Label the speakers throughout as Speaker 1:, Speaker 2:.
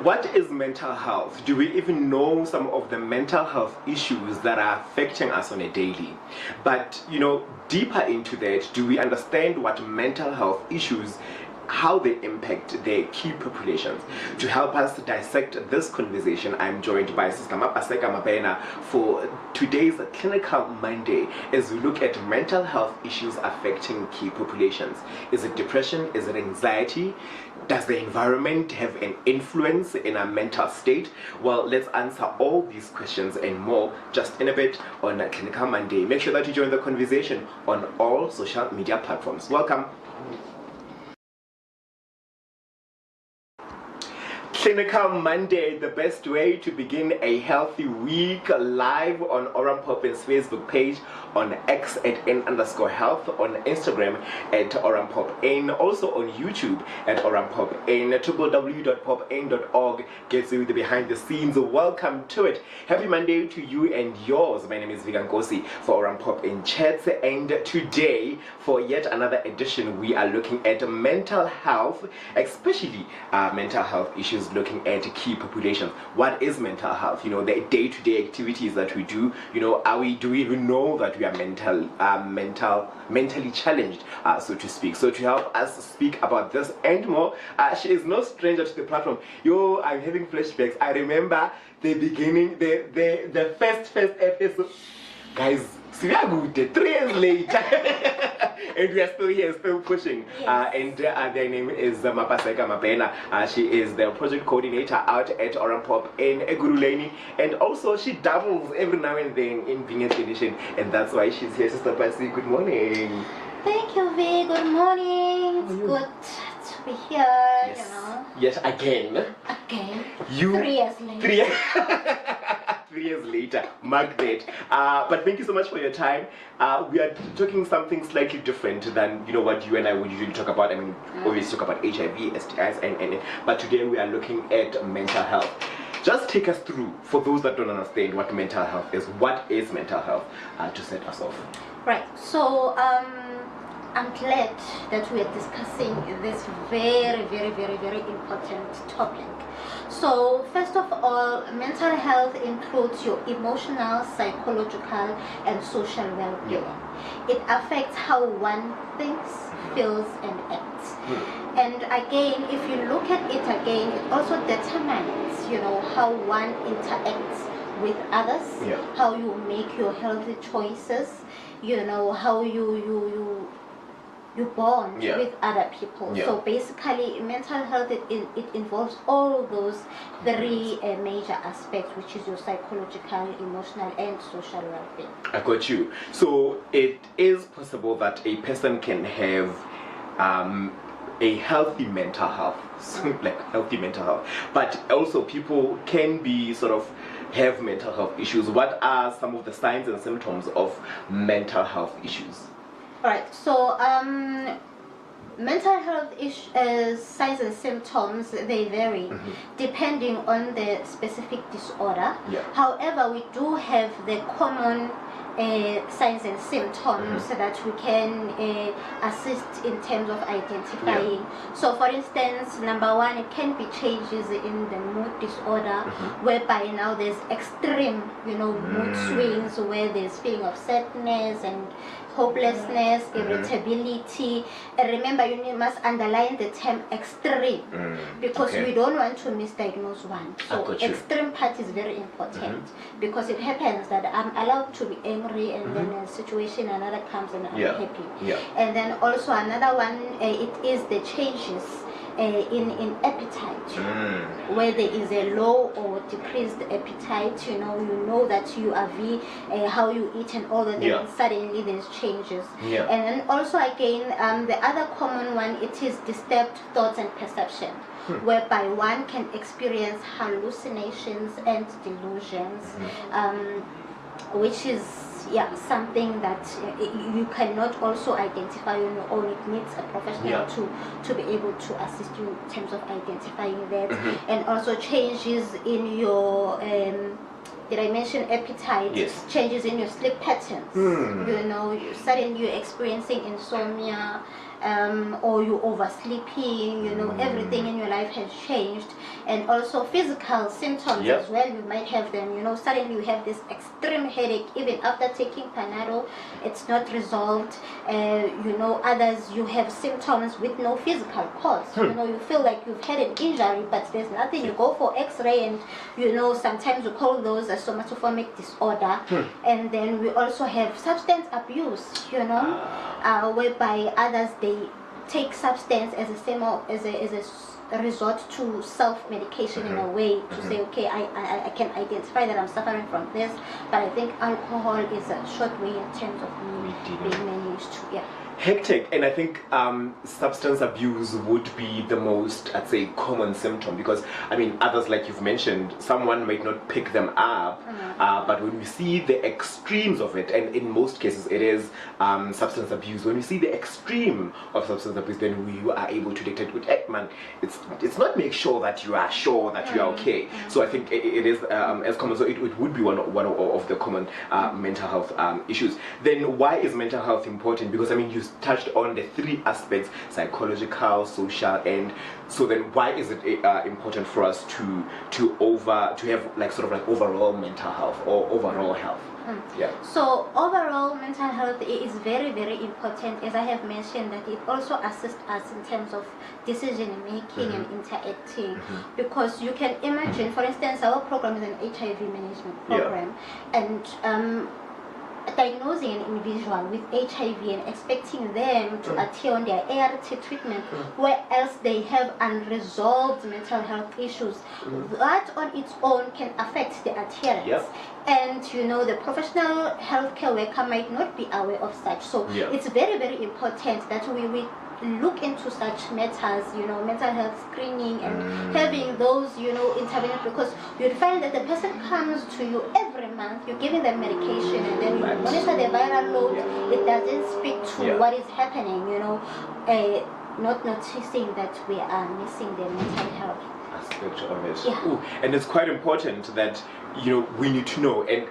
Speaker 1: What is mental health? Do we even know some of the mental health issues that are affecting us on a daily? But, deeper into that, do we understand what mental health issues, how they impact their key populations? To help us dissect this conversation, I'm joined by Sister Mapaseka Mabena for today's Clinical Monday as we look at mental health issues affecting key populations. Is it depression? Is it anxiety? Does the environment have an influence in our mental state? Well, let's answer all these questions and more just in a bit on Clinical Monday. Make sure that you join the conversation on all social media platforms. Welcome. Clinical Monday, the best way to begin a healthy week, live on Oran Pop's Facebook page, on X at N_health, on Instagram at Oran Pop N, also on YouTube at Oran Pop N. www.popn.org gets you the behind the scenes. Welcome to it. Happy Monday to you and yours. My name is Nkosi for Oran Pop in Chats, and today for yet another edition we are looking at mental health, especially mental health issues, looking at key populations. What is mental health? The day-to-day activities that we do. Do we even know that we are mentally challenged, so to speak? So to help us speak about this and more, she is no stranger to the platform. I'm having flashbacks. I remember the beginning, the first episode, guys. We are good 3 years later, and we are still here, still pushing. Yes. Their name is Mapaseka Mabena. She is the project coordinator out at Oran Pop in Eguruleni, and also she doubles every now and then in being a clinician, and that's why she's here. Sister Pasi, good morning.
Speaker 2: Thank you, V. Good morning. It's good to be here.
Speaker 1: Yes. Yet again.
Speaker 2: Again.
Speaker 1: 3 years later. 3 years. 3 years later, mark that. But thank you so much for your time. We are talking something slightly different than what you and I would usually talk about. I mean, obviously talk about HIV, STIs, and but today we are looking at mental health. Just take us through, for those that don't understand what mental health is. What is mental health, to set us off?
Speaker 2: Right. So I'm glad that we are discussing this very, very, very, very important topic. So first of all, mental health includes your emotional, psychological, and social well-being. It affects how one thinks, feels, and acts. And again, if you look at it again, it also determines, how one interacts with others, how you make your healthy choices, how you bond with other people. So basically, mental health, it involves all of those three major aspects, which is your psychological, emotional, and social well-being.
Speaker 1: I got you. So it is possible that a person can have a healthy mental health, but also people can be have mental health issues. What are some of the signs and symptoms of mental health issues?
Speaker 2: Alright, so mental health signs and symptoms, they vary depending on the specific disorder. However, we do have the common signs and symptoms that we can assist in terms of identifying. So for instance, number one, it can be changes in the mood disorder, whereby now there's extreme mood swings, where there's feeling of sadness and hopelessness, irritability. And remember, you must underline the term extreme, because we don't want to misdiagnose one. So extreme part is very important, because it happens that I'm allowed to be angry, and then a situation another comes and I'm happy. And then also another one, it is the changes in appetite, where there is a low or decreased appetite. You know that you are how you eat and all that, then suddenly there's changes. And then also again, the other common one, it is disturbed thoughts and perception, whereby one can experience hallucinations and delusions, which is something that you cannot also identify on your own. It needs a professional to be able to assist you in terms of identifying that. And also changes in your did I mention appetite? Changes in your sleep patterns. Suddenly you're experiencing insomnia, or you oversleeping, you know, everything in your life has changed. And also physical symptoms as well, you might have them, you know, suddenly you have this extreme headache, even after taking Panado, it's not resolved. You know, others, you have symptoms with no physical cause. You know, you feel like you've had an injury, but there's nothing. You go for x-ray, and you know, sometimes we call those a somatoformic disorder. And then we also have substance abuse, you know, whereby others, they take substance as a resort to self-medication in a way, to say, okay, I can identify that I'm suffering from this, but I think alcohol is a short way in terms of me being managed to,
Speaker 1: hectic. And I think substance abuse would be the most, I'd say, common symptom, because I mean, others, like you've mentioned, someone might not pick them up, but when we see the extremes of it, and in most cases it is substance abuse, when we see the extreme of substance abuse, then we are able to detect with Ekman. It's not make sure that you are sure that you are okay. So I think it is as common. So it would be one of the common mental health issues. Then why is mental health important? Because I mean, you touched on the three aspects: psychological, social, and so then why is it important for us to have like sort of like overall mental health or overall health?
Speaker 2: So overall mental health is very, very important, as I have mentioned, that it also assists us in terms of decision making and interacting, because you can imagine, for instance, our program is an HIV management program, and diagnosing an individual with HIV and expecting them to adhere on their ART treatment, where else they have unresolved mental health issues, that on its own can affect the adherence. And you know, the professional healthcare worker might not be aware of such. So it's very, very important that we look into such matters, you know, mental health screening and having those, you know, interventions, because you'll find that the person comes to you every month, you're giving them medication, and then you monitor the viral load, it doesn't speak to what is happening, you know, not noticing that we are missing the mental health
Speaker 1: aspect of it. And it's quite important that, you know, we need to know, and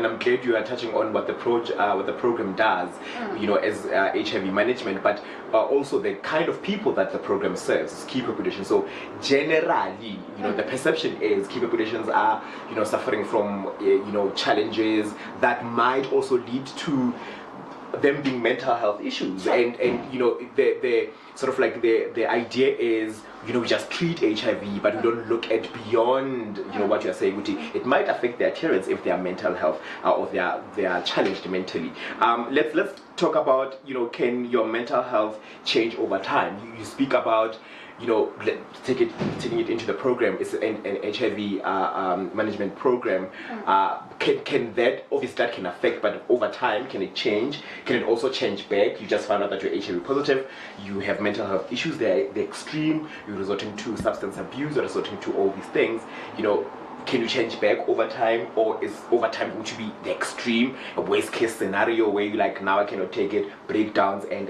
Speaker 1: I'm glad you are touching on what the program does, you know, as HIV management, but also the kind of people that the program serves, key population. So generally, you know, the perception is key populations are, you know, suffering from you know, challenges that might also lead to them being mental health issues, and you know, the sort of like the idea is, you know, we just treat HIV, but we don't look at beyond, you know, what you're saying, Uti. It might affect their adherence if they are mental health or they are challenged mentally. Let's talk about, you know, can your mental health change over time? You speak about, you know, taking it into the program. It's an HIV management program. Can that, obviously that can affect, but over time, can it change? Can it also change back? You just found out that you're HIV positive, you have mental health issues, they're the extreme, you're resorting to substance abuse, you're resorting to all these things, you know, can you change back over time, or is over time going to be the extreme, a worst case scenario where you like, now I cannot take it, breakdowns and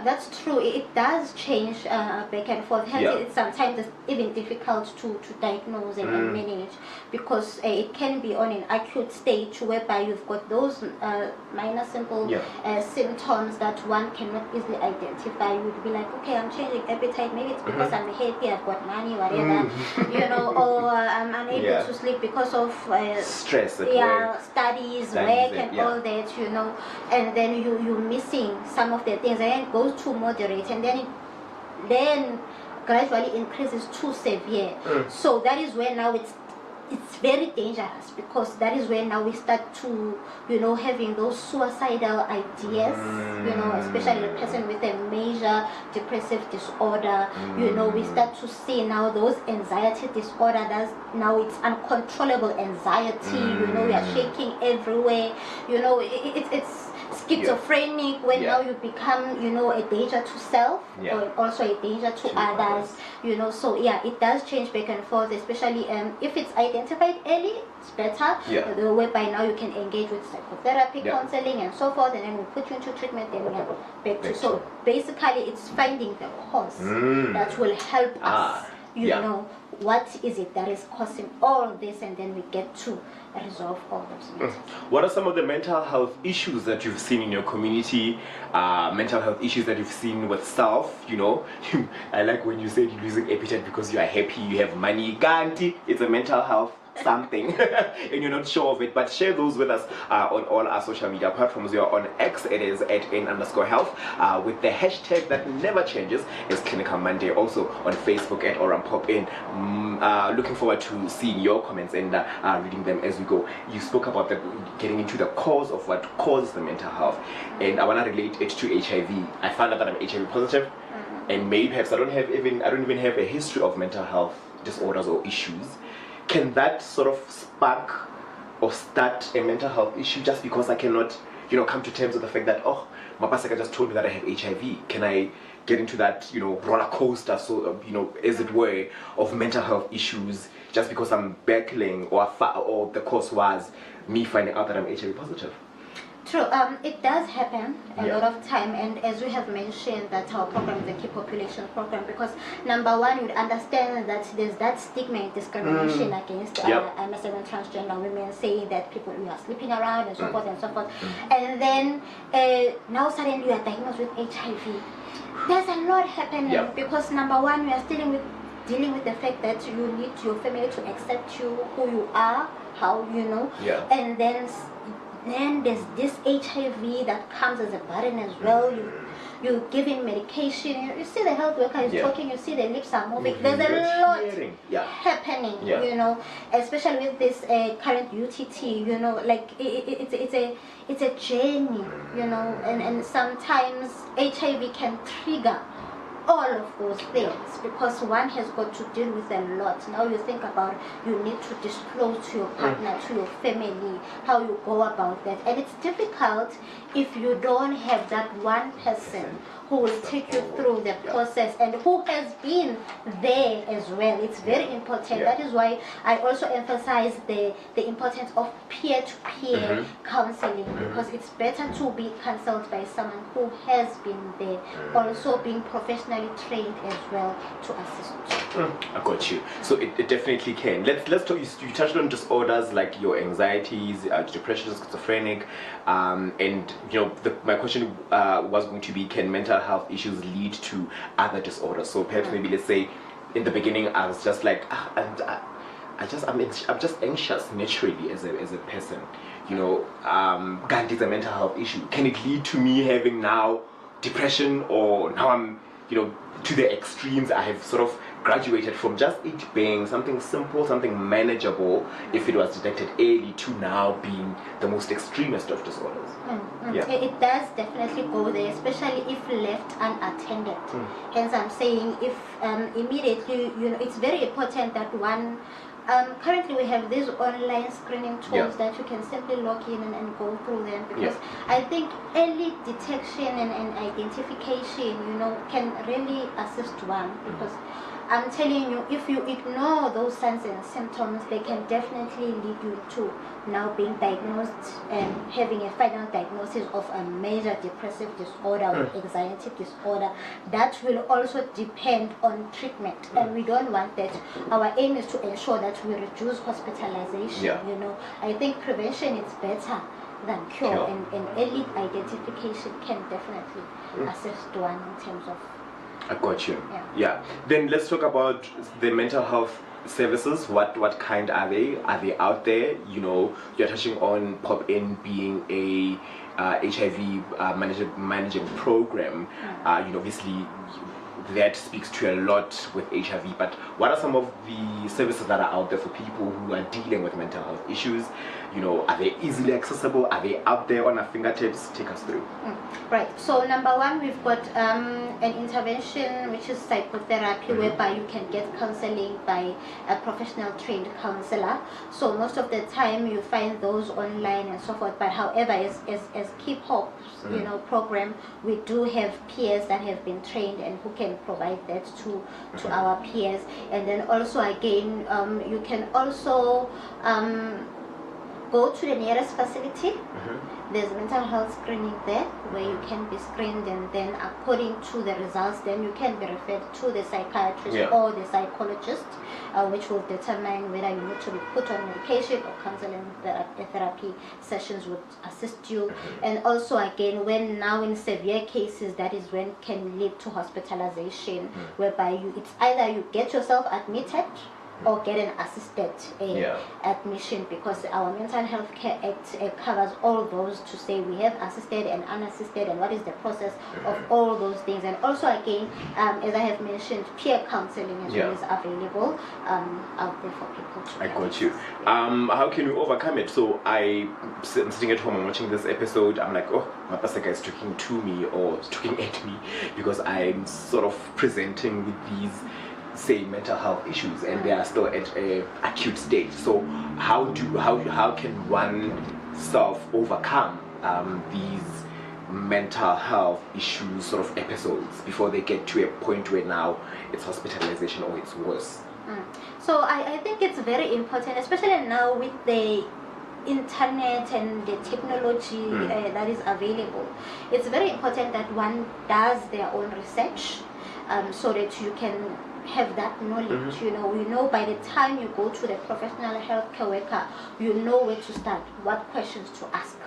Speaker 2: that's true. It does change back and forth. Hence, it's sometimes even difficult to diagnose and manage, because it can be on an acute stage whereby you've got those minor simple symptoms that one cannot easily identify. You would be like, okay, I'm changing appetite, maybe it's because I'm happy, I've got money, whatever, you know, or I'm unable to sleep because of
Speaker 1: stress at work,
Speaker 2: studies, work, and all that, you know, and then you're missing some of the things, and then it goes to moderate, and then gradually increases to severe. So that is where now it's very dangerous, because that is where now we start to, you know, having those suicidal ideas, you know, especially a person with a major depressive disorder, you know, we start to see now those anxiety disorder, that's now it's uncontrollable anxiety, you know, we are shaking everywhere, you know, it's schizophrenic, when now you become, you know, a danger to self, or also a danger to others, you know. So it does change back and forth, especially if it's identified early, it's better, whereby now you can engage with psychotherapy, counseling, and so forth, and then we'll put you into treatment, then we are back to. So basically it's finding the cause that will help us, you know, what is it that is causing all this, and then we get to resolve all those things.
Speaker 1: What are some of the mental health issues that you've seen in your community? Mental health issues that you've seen with self, you know? I like when you said you're losing appetite because you are happy, you have money. Ganti, it's a mental health something and you're not sure of it, but share those with us on all our social media platforms. You're on X, it is @n_health with the hashtag that never changes is Clinical Monday. Also on Facebook @orampopin. Looking forward to seeing your comments and reading them as we go. You spoke about getting into the cause of what causes the mental health, and I want to relate it to HIV. I found out that I'm HIV positive, and maybe perhaps I don't even have a history of mental health disorders or issues. Can that sort of spark or start a mental health issue just because I cannot, come to terms with the fact that, oh, Mapaseka just told me that I have HIV? Can I get into that, roller coaster, so, as it were, of mental health issues just because I'm battling or the cause was me finding out that I'm HIV positive?
Speaker 2: True, it does happen a lot of time, and as we have mentioned, that our program is a key population program because number one, you understand that there's that stigma and discrimination against MSM and transgender women, saying that people you are sleeping around and so forth and so forth, and then now suddenly you are diagnosed with HIV. There's a lot happening because number one, we are dealing with the fact that you need your family to accept you, who you are, how and then there's this HIV that comes as a burden as well. You're giving medication. You see the health worker is talking. You see the lips are moving. There's a lot happening. Especially with this current UTT. Like it's a journey. And sometimes HIV can trigger all of those things because one has got to deal with a lot. Now you think about, you need to disclose to your partner, to your family, how you go about that, and it's difficult if you don't have that one person who will take you through the process and who has been there as well. It's very important. That is why I also emphasize the importance of peer-to-peer counseling, because it's better to be counseled by someone who has been there, also being professionally trained as well to assist you.
Speaker 1: I got you. So it definitely can. Let's talk. You touched on disorders like your anxieties, depression, schizophrenic, and my question was going to be, can mental health issues lead to other disorders? So perhaps maybe let's say in the beginning I was just like I'm just anxious naturally as a person. Gandhi is a mental health issue. Can it lead to me having now depression, or now I'm to the extremes? I have sort of graduated from just it being something simple, something manageable if it was detected early, to now being the most extremist of disorders.
Speaker 2: It does definitely go there, especially if left unattended. Hence I'm saying, if immediately, it's very important that one, currently we have these online screening tools that you can simply log in and go through them, because I think early detection and identification, can really assist one, because I'm telling you, if you ignore those signs and symptoms, they can definitely lead you to now being diagnosed and having a final diagnosis of a major depressive disorder or anxiety disorder. That will also depend on treatment, and we don't want that. Our aim is to ensure that we reduce hospitalization. I think prevention is better than cure, and early identification can definitely assist one in terms of.
Speaker 1: I got you. Then let's talk about the mental health services. What kind are they? Are they out there? You're touching on Pop-In being a HIV managing program. Obviously that speaks to a lot with HIV, but what are some of the services that are out there for people who are dealing with mental health issues? Are they easily accessible? Are they out there on our fingertips? Take us through.
Speaker 2: Right, so number one, we've got an intervention which is psychotherapy, whereby you can get counseling by a professional trained counselor. So most of the time you find those online and so forth, but however, as Keep Hope's program, we do have peers that have been trained and who can provide that to our peers. And then also again, you can also go to the nearest facility. There's mental health screening there where you can be screened, and then according to the results, then you can be referred to the psychiatrist or the psychologist, which will determine whether you need to be put on medication or counseling therapy sessions would assist you. And also again, when now in severe cases, that is when can lead to hospitalization, whereby it's either you get yourself admitted or get an assisted admission, because our Mental Health Care Act covers all those to say we have assisted and unassisted and what is the process of all those things. And also again, as I have mentioned, peer counseling as well is available out there for people to
Speaker 1: I got you. How can we overcome it? So I'm sitting at home and watching this episode, I'm like, oh, Mapaseka is talking to me or talking at me because I'm sort of presenting with these, say, mental health issues, and they are still at a acute stage. So how can one overcome these mental health issues sort of episodes before they get to a point where now it's hospitalization or it's worse?
Speaker 2: So I think it's very important, especially now with the internet and the technology that is available. It's very important that one does their own research, so that you can have that knowledge. You know by the time you go to the professional healthcare worker, you know where to start, what questions to ask,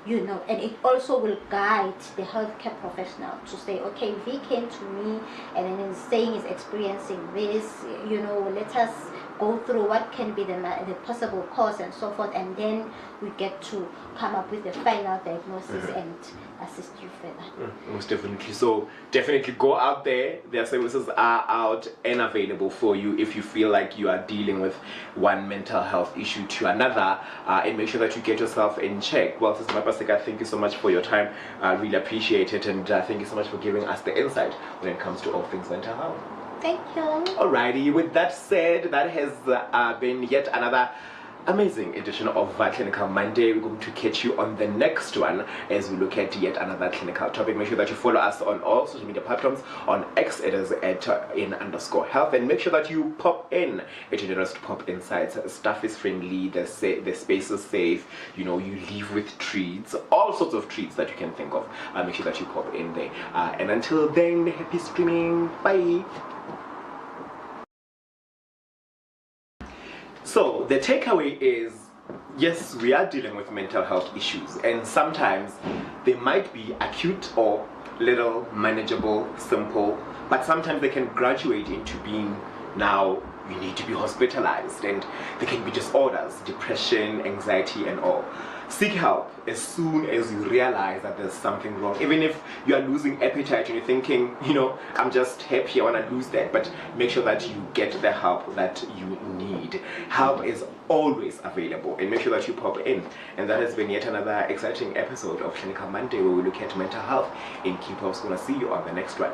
Speaker 2: and it also will guide the healthcare professional to say, okay, if he came to me and then is saying he's experiencing this, let us go through what can be the possible cause and so forth, and then we get to come up with the final diagnosis and assist you further.
Speaker 1: Most definitely. So definitely go out there. Their services are out and available for you if you feel like you are dealing with one mental health issue to another, and make sure that you get yourself in check. Well, Sister Mapaseka, thank you so much for your time. I really appreciate it, and thank you so much for giving us the insight when it comes to all things mental health.
Speaker 2: Thank you.
Speaker 1: Alrighty, with that said, that has been yet another amazing edition of Clinical Monday. We're going to catch you on the next one as we look at yet another clinical topic. Make sure that you follow us on all social media platforms. On X, it is at @in_health, and make sure that you pop in at your nearest pop insights. Staff is friendly, the space is safe, you leave with treats, all sorts of treats that you can think of. Make sure that you pop in there, and until then, happy streaming. Bye. So the takeaway is, yes, we are dealing with mental health issues, and sometimes they might be acute or little manageable, simple, but sometimes they can graduate into being now you need to be hospitalized, and there can be disorders, depression, anxiety and all. Seek help as soon as you realize that there's something wrong. Even if you are losing appetite and you're thinking, I'm just happy, I want to lose that, but make sure that you get the help that you need. Help is always available, and make sure that you pop in. And that has been yet another exciting episode of Clinical Monday, where we look at mental health in Cape Town. Gonna see you on the next one.